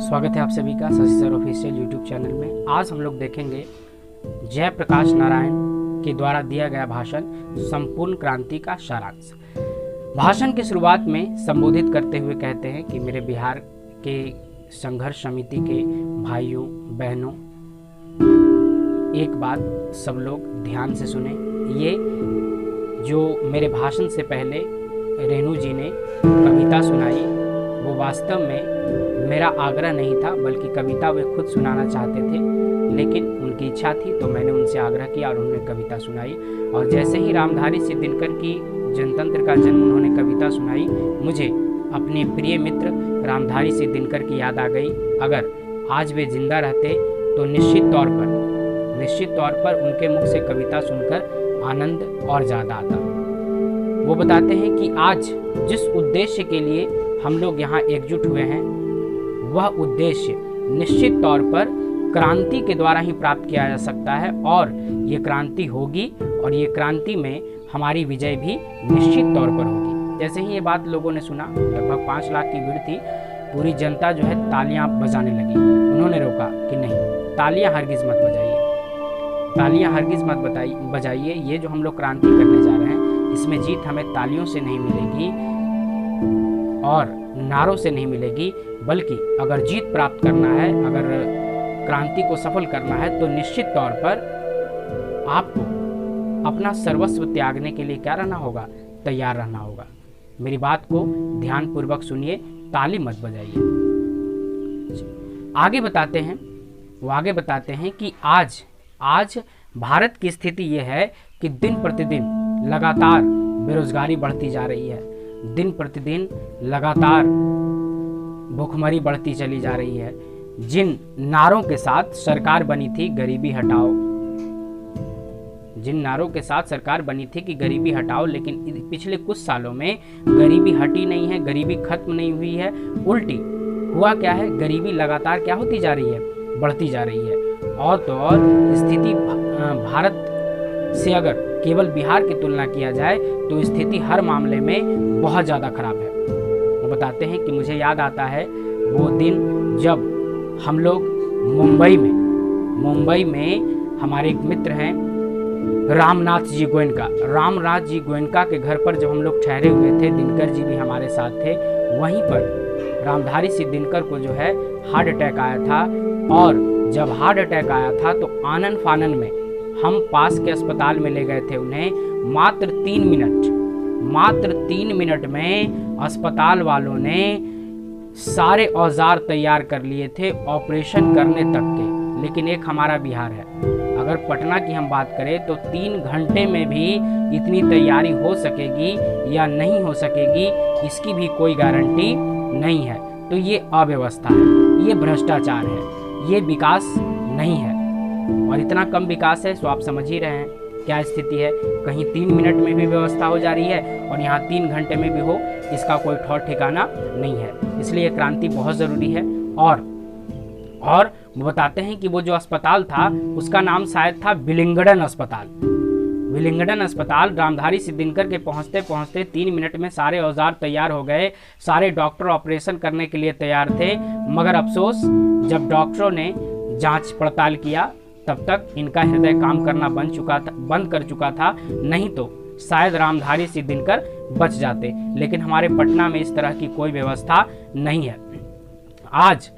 स्वागत है आप सभी का Shashi sir official YouTube channel में। आज हम लोग देखेंगे जयप्रकाश नारायण के द्वारा दिया गया भाषण संपूर्ण क्रांति का सारांश। भाषण की शुरुआत में संबोधित करते हुए कहते हैं कि मेरे बिहार के संघर्ष समिति के भाइयों बहनों, एक बात सब लोग ध्यान से सुने। ये जो मेरे भाषण से पहले रेणु जी ने कविता सुनाई, वो वास्तव में मेरा आग्रह नहीं था, बल्कि कविता वे खुद सुनाना चाहते थे, लेकिन उनकी इच्छा थी तो मैंने उनसे आग्रह किया और उन्होंने कविता सुनाई। और जैसे ही रामधारी सिंह दिनकर की जनतंत्र का जन्म उन्होंने कविता सुनाई, मुझे अपने प्रिय मित्र रामधारी सिंह दिनकर की याद आ गई। अगर आज वे जिंदा रहते तो निश्चित तौर पर उनके मुख से कविता सुनकर आनंद और ज़्यादा आता। वो बताते हैं कि आज जिस उद्देश्य के लिए हम लोग यहाँ एकजुट हुए हैं, वह उद्देश्य निश्चित तौर पर क्रांति के द्वारा ही प्राप्त किया जा सकता है, और ये क्रांति होगी और ये क्रांति में हमारी विजय भी निश्चित तौर पर होगी। जैसे ही ये बात लोगों ने सुना, लगभग 5 लाख की भीड़ थी, पूरी जनता जो है तालियां बजाने लगी। उन्होंने रोका कि नहीं, तालियां हरगिज़ मत बजाइए, तालियां हरगिज़ मत बजाइए। ये जो हम लोग क्रांति करने जा रहे हैं, इसमें जीत हमें तालियों से नहीं मिलेगी और नारों से नहीं मिलेगी, बल्कि अगर जीत प्राप्त करना है, अगर क्रांति को सफल करना है, तो निश्चित तौर पर आपको अपना सर्वस्व त्यागने के लिए क्या रहना होगा, तैयार रहना होगा। मेरी बात को ध्यानपूर्वक सुनिए, ताली मत बजाइए। आगे बताते हैं कि आज भारत की स्थिति यह है कि दिन प्रतिदिन लगातार बेरोजगारी बढ़ती जा रही है, दिन प्रतिदिन लगातार भूखमरी बढ़ती चली जा रही है। जिन नारों के साथ सरकार बनी थी गरीबी हटाओ, जिन नारों के साथ सरकार बनी थी कि गरीबी हटाओ, लेकिन पिछले कुछ सालों में गरीबी हटी नहीं है, गरीबी खत्म नहीं हुई है, उल्टी हुआ क्या है, गरीबी लगातार क्या होती जा रही है, बढ़ती जा रही है। और तो और स्थिति भारत से अगर केवल बिहार की तुलना किया जाए तो स्थिति हर मामले में बहुत ज़्यादा खराब है। वो बताते हैं कि मुझे याद आता है वो दिन जब हम लोग मुंबई में हमारे एक मित्र हैं रामनाथ जी गोयनका के घर पर जब हम लोग ठहरे हुए थे, दिनकर जी भी हमारे साथ थे, वहीं पर रामधारी सिंह दिनकर को जो है हार्ट अटैक आया था। और जब हार्ट अटैक आया था तो आनन फानन में हम पास के अस्पताल में ले गए थे उन्हें। मात्र 3 मिनट में अस्पताल वालों ने सारे औजार तैयार कर लिए थे ऑपरेशन करने तक के। लेकिन एक हमारा बिहार है, अगर पटना की हम बात करें तो 3 घंटे में भी इतनी तैयारी हो सकेगी या नहीं हो सकेगी, इसकी भी कोई गारंटी नहीं है। तो ये अव्यवस्था है, ये भ्रष्टाचार है, ये विकास नहीं है। और इतना कम विकास है तो आप समझ ही रहे हैं क्या स्थिति है। कहीं 3 मिनट में भी व्यवस्था हो जा रही है और यहाँ 3 घंटे में भी हो, इसका कोई ठौर ठिकाना नहीं है। इसलिए क्रांति बहुत ज़रूरी है। और वो बताते हैं कि वो जो अस्पताल था उसका नाम शायद था विलिंगडन अस्पताल। रामधारी सिंह दिनकर के पहुँचते 3 मिनट में सारे औजार तैयार हो गए, सारे डॉक्टर ऑपरेशन करने के लिए तैयार थे। मगर अफसोस, जब डॉक्टरों ने जांच पड़ताल किया तब तक इनका हृदय काम करना बंद कर चुका था, नहीं तो शायद रामधारी सिंह दिनकर बच जाते। लेकिन हमारे पटना में इस तरह की कोई व्यवस्था नहीं है। आज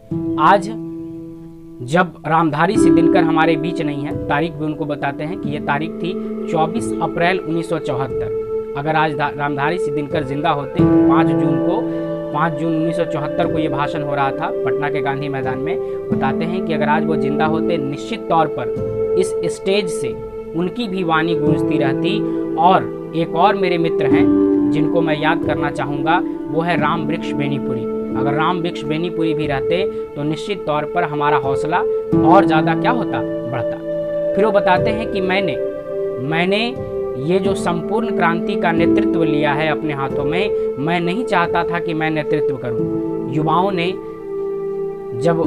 जब रामधारी सिंह दिनकर हमारे बीच नहीं है, तारीख भी उनको बताते हैं कि ये तारीख थी 24 अप्रैल 1974। अगर आज रामधारी सिंह दिनकर जिंदा होते, 5 जून 1974 को ये भाषण हो रहा था पटना के गांधी मैदान में। बताते हैं कि अगर आज वो जिंदा होते, निश्चित तौर पर इस स्टेज से उनकी भी वाणी गूंजती रहती। और एक और मेरे मित्र हैं जिनको मैं याद करना चाहूँगा, वो है राम वृक्ष बेनीपुरी। अगर राम वृक्ष बेनीपुरी भी रहते तो निश्चित तौर पर हमारा हौसला और ज़्यादा क्या होता, बढ़ता। फिर वो बताते हैं कि मैंने ये जो संपूर्ण क्रांति का नेतृत्व लिया है अपने हाथों में, मैं नहीं चाहता था कि मैं नेतृत्व करूं। युवाओं ने जब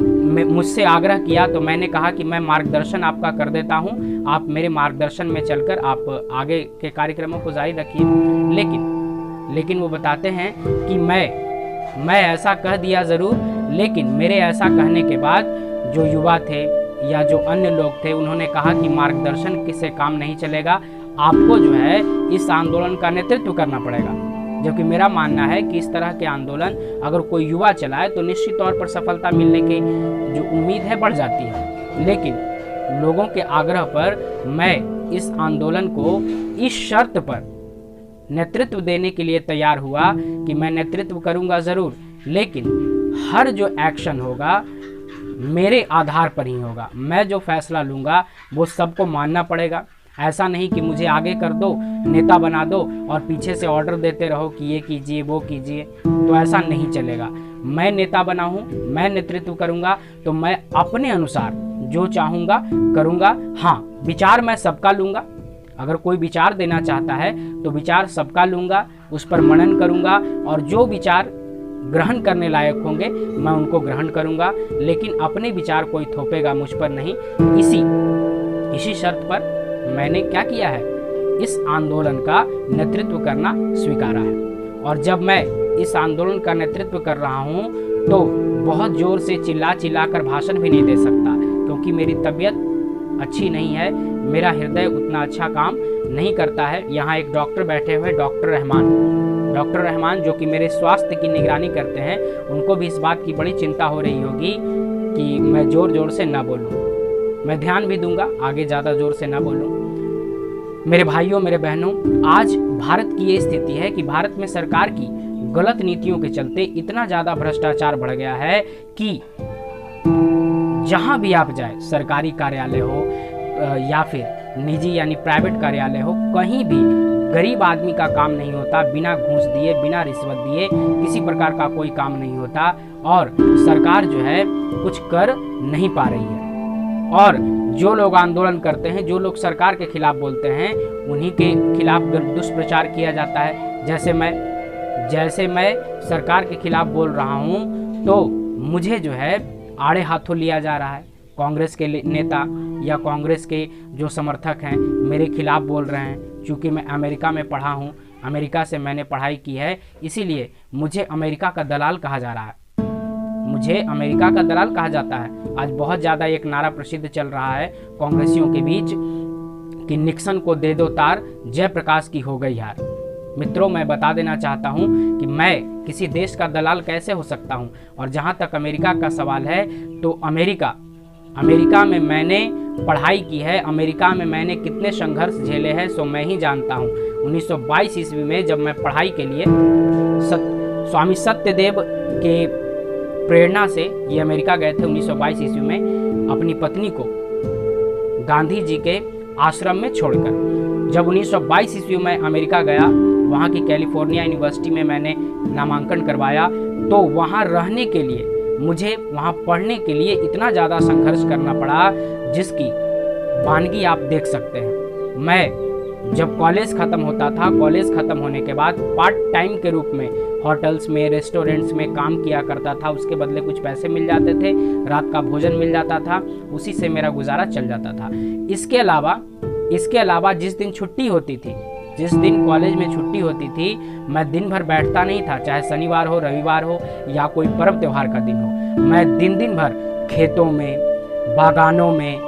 मुझसे आग्रह किया तो मैंने कहा कि मैं मार्गदर्शन आपका कर देता हूं, आप मेरे मार्गदर्शन में चलकर आप आगे के कार्यक्रमों को जारी रखिए। लेकिन वो बताते हैं कि मैं ऐसा कह दिया ज़रूर लेकिन मेरे ऐसा कहने के बाद जो युवा थे या जो अन्य लोग थे, उन्होंने कहा कि मार्गदर्शन से काम नहीं चलेगा, आपको जो है इस आंदोलन का नेतृत्व करना पड़ेगा। जबकि मेरा मानना है कि इस तरह के आंदोलन अगर कोई युवा चलाए तो निश्चित तौर पर सफलता मिलने की जो उम्मीद है बढ़ जाती है। लेकिन लोगों के आग्रह पर मैं इस आंदोलन को इस शर्त पर नेतृत्व देने के लिए तैयार हुआ कि मैं नेतृत्व करूंगा ज़रूर, लेकिन हर जो एक्शन होगा मेरे आधार पर ही होगा। मैं जो फैसला लूँगा वो सबको मानना पड़ेगा। ऐसा नहीं कि मुझे आगे कर दो, नेता बना दो और पीछे से ऑर्डर देते रहो कि ये कीजिए वो कीजिए, तो ऐसा नहीं चलेगा। मैं नेता बना हूँ, मैं नेतृत्व करूँगा तो मैं अपने अनुसार जो चाहूँगा करूँगा। हाँ, विचार मैं सबका लूँगा। अगर कोई विचार देना चाहता है तो विचार सबका लूँगा, उस पर मनन करूँगा और जो विचार ग्रहण करने लायक होंगे मैं उनको ग्रहण करूँगा, लेकिन अपने विचार कोई थोपेगा मुझ पर नहीं। इसी शर्त पर मैंने क्या किया है, इस आंदोलन का नेतृत्व करना स्वीकारा है। और जब मैं इस आंदोलन का नेतृत्व कर रहा हूँ तो बहुत जोर से चिल्ला कर भाषण भी नहीं दे सकता, क्योंकि मेरी तबीयत अच्छी नहीं है, मेरा हृदय उतना अच्छा काम नहीं करता है। यहाँ एक डॉक्टर बैठे हुए, डॉक्टर रहमान जो कि मेरे स्वास्थ्य की निगरानी करते हैं, उनको भी इस बात की बड़ी चिंता हो रही होगी कि मैं ज़ोर से ना बोलूँ। मैं ध्यान भी दूंगा, आगे ज़्यादा ज़ोर से ना बोलूँ। मेरे भाइयों, मेरे बहनों, आज भारत की ये स्थिति है कि भारत में सरकार की गलत नीतियों के चलते इतना ज़्यादा भ्रष्टाचार बढ़ गया है कि जहाँ भी आप जाए, सरकारी कार्यालय हो या फिर निजी यानी प्राइवेट कार्यालय हो, कहीं भी गरीब आदमी का काम नहीं होता। बिना घूस दिए, बिना रिश्वत दिए किसी प्रकार का कोई काम नहीं होता और सरकार जो है कुछ कर नहीं पा रही है। और जो लोग आंदोलन करते हैं, जो लोग सरकार के खिलाफ बोलते हैं, उन्हीं के खिलाफ दुष्प्रचार किया जाता है। जैसे मैं सरकार के खिलाफ बोल रहा हूँ तो मुझे जो है आड़े हाथों लिया जा रहा है। कांग्रेस के नेता या कांग्रेस के जो समर्थक हैं मेरे खिलाफ बोल रहे हैं। चूँकि मैं अमेरिका में पढ़ा हूँ, अमेरिका से मैंने पढ़ाई की है, इसीलिए मुझे अमेरिका का दलाल कहा जा रहा है। मुझे अमेरिका का दलाल कहा जाता है। आज बहुत ज़्यादा एक नारा प्रसिद्ध चल रहा है कांग्रेसियों के बीच कि निक्सन को दे दो तार, जयप्रकाश की हो गई हार। मित्रों, मैं बता देना चाहता हूं कि मैं किसी देश का दलाल कैसे हो सकता हूं। और जहां तक अमेरिका का सवाल है तो अमेरिका में मैंने पढ़ाई की है, अमेरिका में मैंने कितने संघर्ष झेले हैं सो मैं ही जानता हूं। 1922 ईस्वी में जब मैं पढ़ाई के लिए स्वामी सत्यदेव के प्रेरणा से ये अमेरिका गए थे 1922 ईस्वी में, अपनी पत्नी को गांधी जी के आश्रम में छोड़कर। जब 1922 ईस्वी में अमेरिका गया, वहाँ की कैलिफोर्निया यूनिवर्सिटी में मैंने नामांकन करवाया, तो वहाँ रहने के लिए, मुझे वहाँ पढ़ने के लिए इतना ज़्यादा संघर्ष करना पड़ा जिसकी वानगी आप देख सकते हैं। मैं जब कॉलेज ख़त्म होता था, कॉलेज ख़त्म होने के बाद पार्ट टाइम के रूप में होटल्स में, रेस्टोरेंट्स में काम किया करता था। उसके बदले कुछ पैसे मिल जाते थे, रात का भोजन मिल जाता था, उसी से मेरा गुजारा चल जाता था। इसके अलावा जिस दिन छुट्टी होती थी, जिस दिन कॉलेज में छुट्टी होती थी, मैं दिन भर बैठता नहीं था, चाहे शनिवार हो, रविवार हो या कोई पर्व त्योहार का दिन हो। मैं दिन भर खेतों में, बागानों में,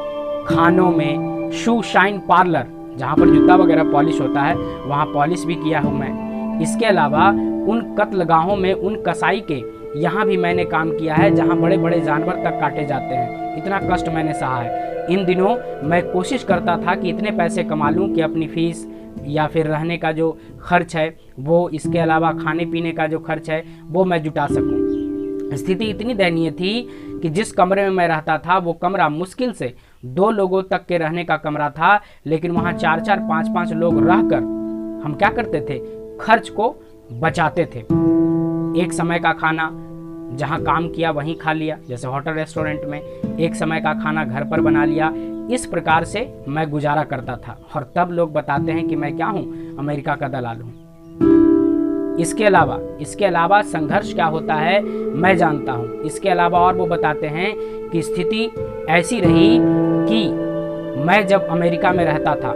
खानों में, शू शाइन पार्लर जहाँ पर जूता वगैरह पॉलिश होता है, वहाँ पॉलिश भी किया हूँ मैं। इसके अलावा उन कत्लगाहों में, उन कसाई के यहाँ भी मैंने काम किया है जहाँ बड़े बड़े जानवर तक काटे जाते हैं। इतना कष्ट मैंने सहा है। इन दिनों मैं कोशिश करता था कि इतने पैसे कमा लूँ कि अपनी फीस या फिर रहने का जो खर्च है वो, इसके अलावा खाने पीने का जो खर्च है वो मैं जुटा सकूं। स्थिति इतनी दयनीय थी कि जिस कमरे में मैं रहता था वो कमरा मुश्किल से 2 लोगों तक के रहने का कमरा था, लेकिन वहाँ 4-4, 5-5 लोग रहकर हम क्या करते थे, खर्च को बचाते थे। एक समय का खाना जहाँ काम किया वहीं खा लिया, जैसे होटल रेस्टोरेंट में, एक समय का खाना घर पर बना लिया। इस प्रकार से मैं गुजारा करता था और तब लोग बताते हैं कि मैं क्या हूँ, अमेरिका का दलाल हूँ। इसके अलावा संघर्ष क्या होता है मैं जानता हूँ। इसके अलावा और वो बताते हैं कि स्थिति ऐसी रही कि मैं जब अमेरिका में रहता था,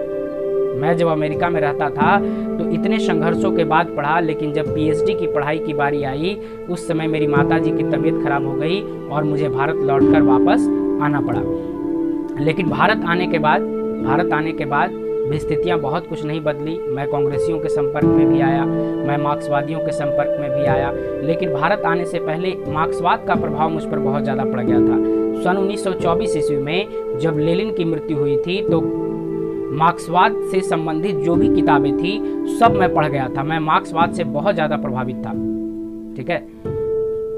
मैं जब अमेरिका में रहता था तो इतने संघर्षों के बाद पढ़ा, लेकिन जब पीएचडी की पढ़ाई की बारी आई उस समय मेरी माताजी की तबीयत खराब हो गई और मुझे भारत लौटकर वापस आना पड़ा। लेकिन भारत आने के बाद भी स्थितियाँ बहुत कुछ नहीं बदली। मैं कांग्रेसियों के संपर्क में भी आया, मैं मार्क्सवादियों के संपर्क में भी आया, लेकिन भारत आने से पहले मार्क्सवाद का प्रभाव मुझ पर बहुत ज़्यादा पड़ गया था। सन 1924 ईस्वी में जब लेनिन की मृत्यु हुई थी तो मार्क्सवाद से संबंधित जो भी किताबें थी सब मैं पढ़ गया था। मैं मार्क्सवाद से बहुत ज़्यादा प्रभावित था, ठीक है।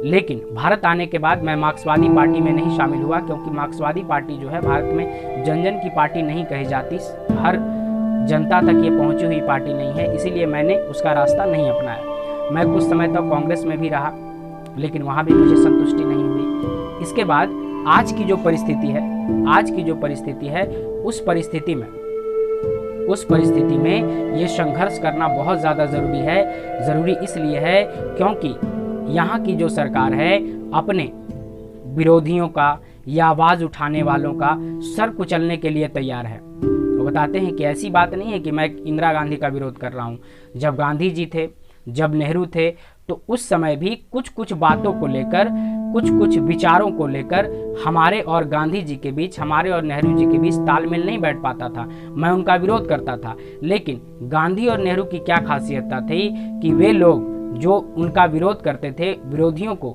लेकिन भारत आने के बाद मैं मार्क्सवादी पार्टी में नहीं शामिल हुआ, क्योंकि मार्क्सवादी पार्टी जो है भारत में जन जन की पार्टी नहीं कही जाती, हर जनता तक ये पहुंची हुई पार्टी नहीं है, इसीलिए मैंने उसका रास्ता नहीं अपनाया। मैं कुछ समय तक कांग्रेस में भी रहा, लेकिन वहाँ भी मुझे संतुष्टि नहीं हुई। इसके बाद आज की जो परिस्थिति है उस परिस्थिति में ये संघर्ष करना बहुत ज़्यादा ज़रूरी है। ज़रूरी इसलिए है क्योंकि यहाँ की जो सरकार है अपने विरोधियों का या आवाज़ उठाने वालों का सर कुचलने के लिए तैयार है। वो बताते हैं कि ऐसी बात नहीं है कि मैं इंदिरा गांधी का विरोध कर रहा हूँ। जब गांधी जी थे, जब नेहरू थे, तो उस समय भी कुछ कुछ बातों को लेकर, कुछ कुछ विचारों को लेकर हमारे और गांधी जी के बीच, हमारे और नेहरू जी के बीच तालमेल नहीं बैठ पाता था। मैं उनका विरोध करता था, लेकिन गांधी और नेहरू की क्या खासियत थी कि वे लोग जो उनका विरोध करते थे, विरोधियों को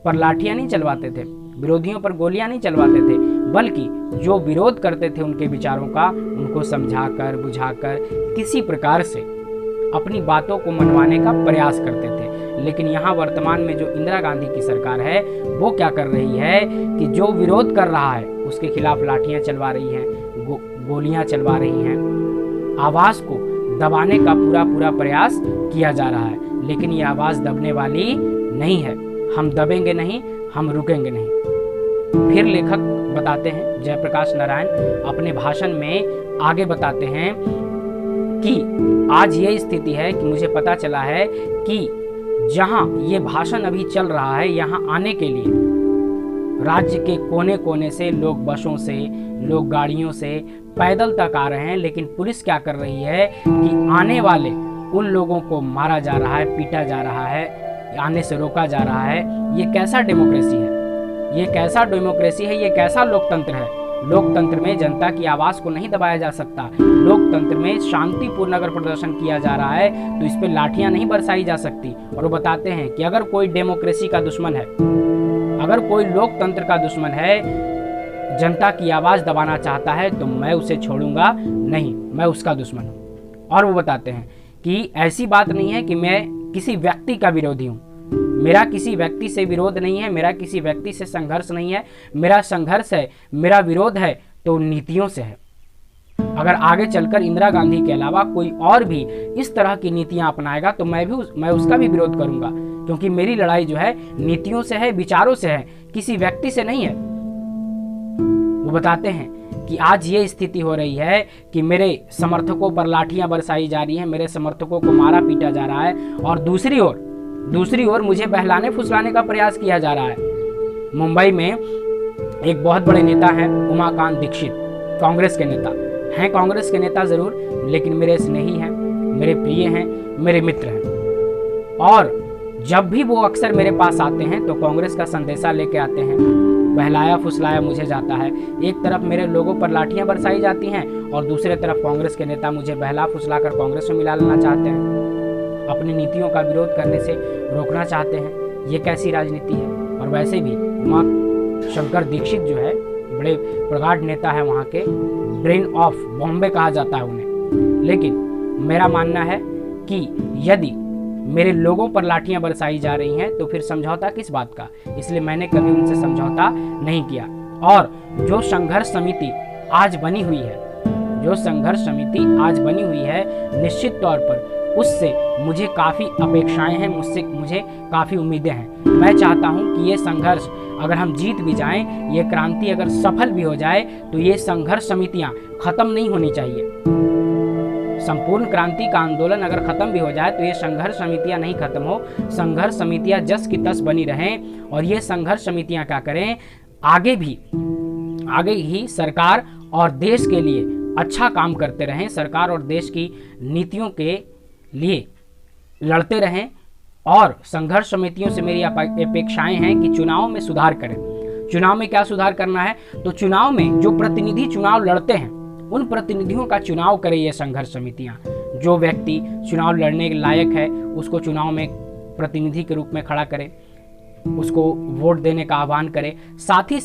पर लाठियां नहीं चलवाते थे, विरोधियों पर गोलियां नहीं चलवाते थे, बल्कि जो विरोध करते थे उनके विचारों का, उनको समझाकर बुझाकर किसी प्रकार से अपनी बातों को मनवाने का प्रयास करते थे। लेकिन यहाँ वर्तमान में जो इंदिरा गांधी की सरकार है वो क्या कर रही है कि जो विरोध कर रहा है उसके खिलाफ लाठियां चलवा रही हैं, गोलियां चलवा रही हैं, आवाज़ को दबाने का पूरा प्रयास किया जा रहा है। लेकिन ये आवाज़ दबने वाली नहीं है। हम दबेंगे नहीं, हम रुकेंगे नहीं। फिर लेखक बताते हैं, जयप्रकाश नारायण अपने भाषण में आगे बताते हैं कि आज ये स्थिति है कि मुझे पता चला है कि जहां ये भाषण अभी चल रहा है, यहाँ आने के लिए राज्य के कोने कोने से लोग बसों से, लोग गाड़ियों से, पैदल तक आ रहे हैं। लेकिन पुलिस क्या कर रही है कि आने वाले उन लोगों को मारा जा रहा है, पीटा जा रहा है, आने से रोका जा रहा है। ये कैसा डेमोक्रेसी है? ये कैसा डेमोक्रेसी है? ये कैसा लोकतंत्र है? लोकतंत्र में जनता की आवाज़ को नहीं दबाया जा सकता। लोकतंत्र में शांतिपूर्ण अगर प्रदर्शन किया जा रहा है तो इस पर लाठियां नहीं बरसाई जा सकती। और वो बताते हैं कि अगर कोई डेमोक्रेसी का दुश्मन है, अगर कोई लोकतंत्र का दुश्मन है, जनता की आवाज़ दबाना चाहता है, तो मैं उसे छोड़ूंगा नहीं, मैं उसका दुश्मन हूँ। और वो बताते हैं कि ऐसी बात नहीं है कि मैं किसी व्यक्ति का विरोधी हूँ। मेरा किसी व्यक्ति से विरोध नहीं है, मेरा किसी व्यक्ति से संघर्ष नहीं है। मेरा संघर्ष है, मेरा विरोध है तो नीतियों से है। अगर आगे चलकर इंदिरा गांधी के अलावा कोई और भी इस तरह की नीतियां अपनाएगा तो मैं उसका भी विरोध करूंगा, क्योंकि मेरी लड़ाई जो है नीतियों से है, विचारों से है, किसी व्यक्ति से नहीं है। वो बताते हैं कि आज ये स्थिति हो रही है कि मेरे समर्थकों पर लाठियां बरसाई जा रही हैं, मेरे समर्थकों को मारा पीटा जा रहा है, और दूसरी ओर मुझे बहलाने फुसलाने का प्रयास किया जा रहा है। मुंबई में एक बहुत बड़े नेता हैं उमाकांत दीक्षित, कांग्रेस के नेता हैं, कांग्रेस के नेता जरूर, लेकिन मेरे स्नेही हैं, मेरे प्रिय हैं, मेरे मित्र हैं। और जब भी वो अक्सर मेरे पास आते हैं तो कांग्रेस का संदेशा लेके आते हैं। बहलाया फुसलाया मुझे जाता है। एक तरफ मेरे लोगों पर लाठियां बरसाई जाती हैं और दूसरे तरफ कांग्रेस के नेता मुझे बहला फुसला कर कांग्रेस में मिला लेना चाहते हैं, अपनी नीतियों का विरोध करने से रोकना चाहते हैं। ये कैसी राजनीति है? और वैसे भी उमा शंकर दीक्षित जो है बड़े प्रगाढ़ नेता है, वहाँ के ब्रेन ऑफ बॉम्बे कहा जाता है उन्हें। लेकिन मेरा मानना है कि यदि मेरे लोगों पर लाठियां बरसाई जा रही हैं तो फिर समझौता किस बात का? इसलिए मैंने कभी उनसे समझौता नहीं किया। और जो संघर्ष समिति आज बनी हुई है, निश्चित तौर पर उससे मुझे काफ़ी अपेक्षाएं हैं, मुझे काफ़ी उम्मीदें हैं। मैं चाहता हूं कि ये संघर्ष अगर हम जीत भी जाएं, ये क्रांति अगर सफल भी हो जाए, तो ये संघर्ष समितियां खत्म नहीं होनी चाहिए। संपूर्ण क्रांति का आंदोलन अगर खत्म भी हो जाए तो ये संघर्ष समितियां नहीं खत्म हो, संघर्ष समितियां जस की तस बनी रहें। और ये संघर्ष समितियां क्या करें, आगे ही सरकार और देश के लिए अच्छा काम करते रहें, सरकार और देश की नीतियों के लिए लड़ते रहें और संघर्ष समितियों से मेरी अपेक्षाएं हैं कि चुनाव में सुधार करें। चुनाव में क्या सुधार करना है? तो चुनाव में जो प्रतिनिधि चुनाव लड़ते हैं उन प्रतिनिधियों का चुनाव करें ये संघर्ष समितियां। जो व्यक्ति चुनाव लड़ने के लायक है उसको चुनाव में प्रतिनिधि के रूप में खड़ा करें, उसको वोट देने का आह्वान करें। साथ ही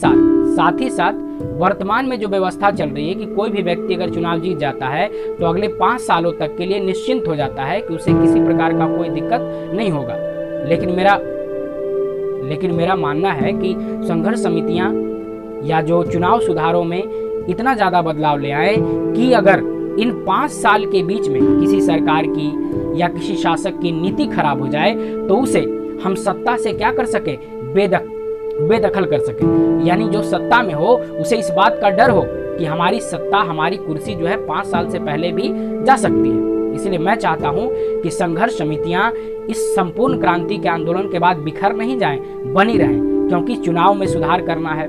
साथ वर्तमान में जो व्यवस्था चल रही है कि कोई भी व्यक्ति अगर चुनाव जीत जाता है तो अगले 5 सालों तक के लिए निश्चिंत हो जाता है कि उसे किसी प्रकार का कोई दिक्कत नहीं होगा। लेकिन मेरा मानना है कि संघर्ष समितियां या जो चुनाव सुधारों में इतना ज़्यादा बदलाव ले आए कि अगर इन 5 साल के बीच में किसी सरकार की या किसी शासक की नीति खराब हो जाए तो उसे हम सत्ता से क्या कर सके? बेदखल कर सके। यानी जो सत्ता में हो उसे इस बात का डर हो कि हमारी सत्ता, हमारी कुर्सी जो है 5 साल से पहले भी जा सकती है। इसलिए मैं चाहता हूं कि संघर्ष समितियां इस संपूर्ण क्रांति के आंदोलन के बाद बिखर नहीं जाएं, बनी रहें, क्योंकि चुनाव में सुधार करना है।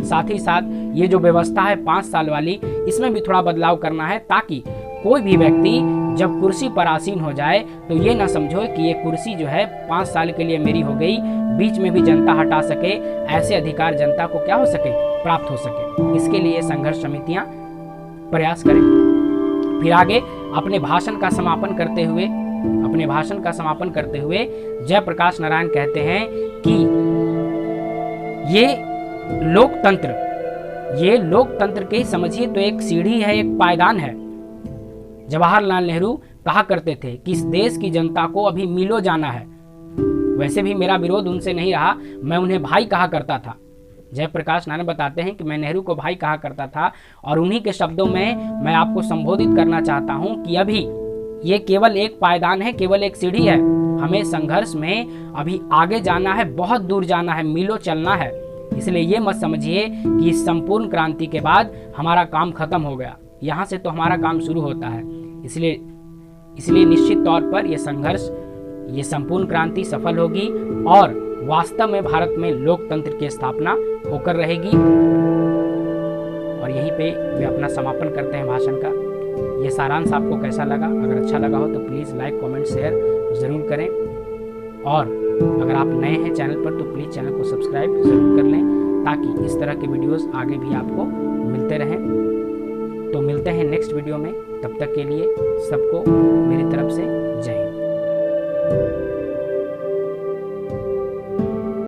साथ ही साथ ये जो व्यवस्था है 5 साल वाली, इसमें भी थोड़ा बदलाव करना है ताकि कोई भी व्यक्ति जब कुर्सी पर आसीन हो जाए तो ये ना समझो कि ये कुर्सी जो है 5 साल के लिए मेरी हो गई, बीच में भी जनता हटा सके। ऐसे अधिकार जनता को क्या हो सके? प्राप्त हो सके। इसके लिए संघर्ष समितियां प्रयास करें। फिर आगे अपने भाषण का समापन करते हुए जयप्रकाश नारायण कहते हैं कि ये लोकतंत्र के समझिए तो एक सीढ़ी है, एक पायदान है। जवाहरलाल नेहरू कहा करते थे कि इस देश की जनता को अभी मिलो जाना है। वैसे भी मेरा विरोध उनसे नहीं रहा, मैं उन्हें भाई कहा करता था। जयप्रकाश नारायण बताते हैं कि मैं नेहरू को भाई कहा करता था और उन्हीं के शब्दों में मैं आपको संबोधित करना चाहता हूं कि अभी ये केवल एक पायदान है, केवल एक सीढ़ी है। हमें संघर्ष में अभी आगे जाना है, बहुत दूर जाना है, मीलों चलना है। इसलिए ये मत समझिए कि इस संपूर्ण क्रांति के बाद हमारा काम खत्म हो गया, यहाँ से तो हमारा काम शुरू होता है। इसलिए निश्चित तौर पर यह संघर्ष, ये संपूर्ण क्रांति सफल होगी और वास्तव में भारत में लोकतंत्र की स्थापना होकर रहेगी। और यहीं पे वे अपना समापन करते हैं भाषण का। ये सारांश आपको कैसा लगा? अगर अच्छा लगा हो तो प्लीज़ लाइक, कमेंट, शेयर ज़रूर करें। और अगर आप नए हैं चैनल पर तो प्लीज़ चैनल को सब्सक्राइब ज़रूर कर लें ताकि इस तरह के वीडियोस आगे भी आपको मिलते रहें। तो मिलते हैं नेक्स्ट वीडियो में, तब तक के लिए सबको मेरी तरफ से जय हिंद।